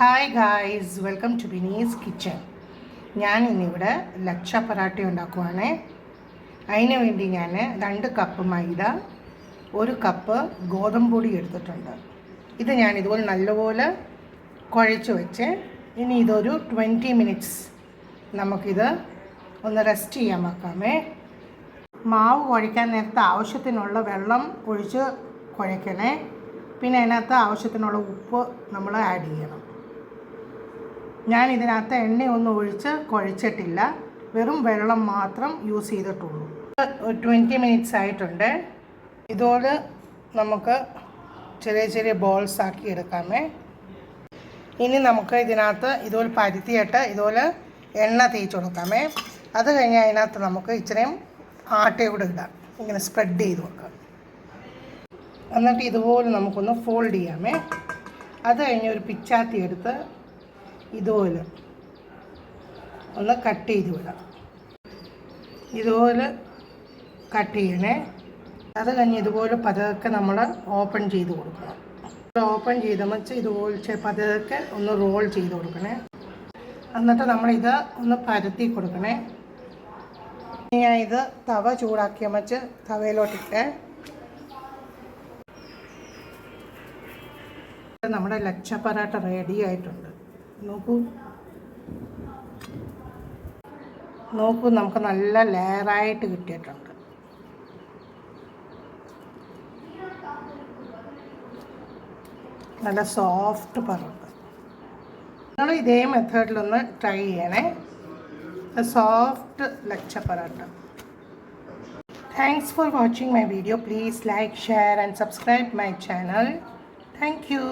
Hi guys, welcome to Bini's kitchen. ഞാൻ ഇന്നിവിടെ ലക്ഷ പറാട്ട ഉണ്ടാക്കുവാണ്. അതിന് വേണ്ടി ഞാൻ 2 കപ്പ് മൈദ, 1 കപ്പ് ഗോതമ്പ് പൊടി എടുത്തിട്ടുണ്ട്. ഇത് ഞാൻ ഇതുപോലെ നല്ലപോലെ കുഴച്ച് വെച്ച് ഇനി ഇതൊരു 20 മിനിറ്റ്സ് നമുക്കിത് ഒന്ന് റെസ്റ്റ് ചെയ്യാൻ വെക്കാമേ. മാവ് കുഴയ്ക്കാൻ നേരത്തെ ആവശ്യത്തിനുള്ള വെള്ളം ഒഴിച്ച് കുഴയ്ക്കണേ. പിന്നെ അതിനകത്ത് ആവശ്യത്തിനുള്ള ഉപ്പ് നമ്മൾ ആഡ് ചെയ്യണം. ഞാൻ ഇതിനകത്ത് എണ്ണയൊന്നും ഒഴിച്ച് കുഴച്ചിട്ടില്ല, വെറും വെള്ളം മാത്രം യൂസ് ചെയ്തിട്ടുള്ളൂ. 20 മിനിറ്റ്സ് ആയിട്ടുണ്ട്. ഇതോടെ നമുക്ക് ചെറിയ ചെറിയ ബോൾസ് ആക്കി എടുക്കാമേ. ഇനി നമുക്ക് ഇതിനകത്ത് ഇതുപോലെ പരുത്തിയിട്ട് ഇതുപോലെ എണ്ണ തേച്ച് കൊടുക്കാമേ. അത് കഴിഞ്ഞ് അതിനകത്ത് നമുക്ക് ഇത്രയും ആട്ടയോടെ ഇടാം, ഇങ്ങനെ സ്പ്രെഡ് ചെയ്ത് വെക്കാം. എന്നിട്ട് ഇതുപോലെ നമുക്കൊന്ന് ഫോൾഡ് ചെയ്യാമേ. അത് കഴിഞ്ഞ് ഒരു പിച്ചാത്തി എടുത്ത് ഇതുപോലെ ഒന്ന് കട്ട് ചെയ്ത് വിടാം. ഇതുപോലെ കട്ട് ചെയ്യണേ. അത് കഴിഞ്ഞ് ഇതുപോലെ പതുക്കെ നമ്മൾ ഓപ്പൺ ചെയ്ത് കൊടുക്കണം. ഓപ്പൺ ചെയ്ത് വെച്ച് ഇതുപോലെ പതുക്കെ ഒന്ന് റോൾ ചെയ്ത് കൊടുക്കണേ. എന്നിട്ട് നമ്മളിത് ഒന്ന് പരത്തി കൊടുക്കണേ. ഞാൻ ഇത് തവ ചൂടാക്കിയ വെച്ച് തവയിലോട്ടിട്ട് നമ്മുടെ ലക്ഷ പറാട്ട റെഡി ആയിട്ടുണ്ട്. നോക്കൂ നമുക്ക് നല്ല ലെയറായിട്ട് കിട്ടിയിട്ടുണ്ട്. നല്ല സോഫ്റ്റ് പറാട്ട. നിങ്ങൾ ഇതേ മെത്തേഡിലൊന്ന് ട്രൈ ചെയ്യണേ. Soft lakh paratha. Thanks for watching my video. Please like, share and subscribe my channel. Thank you.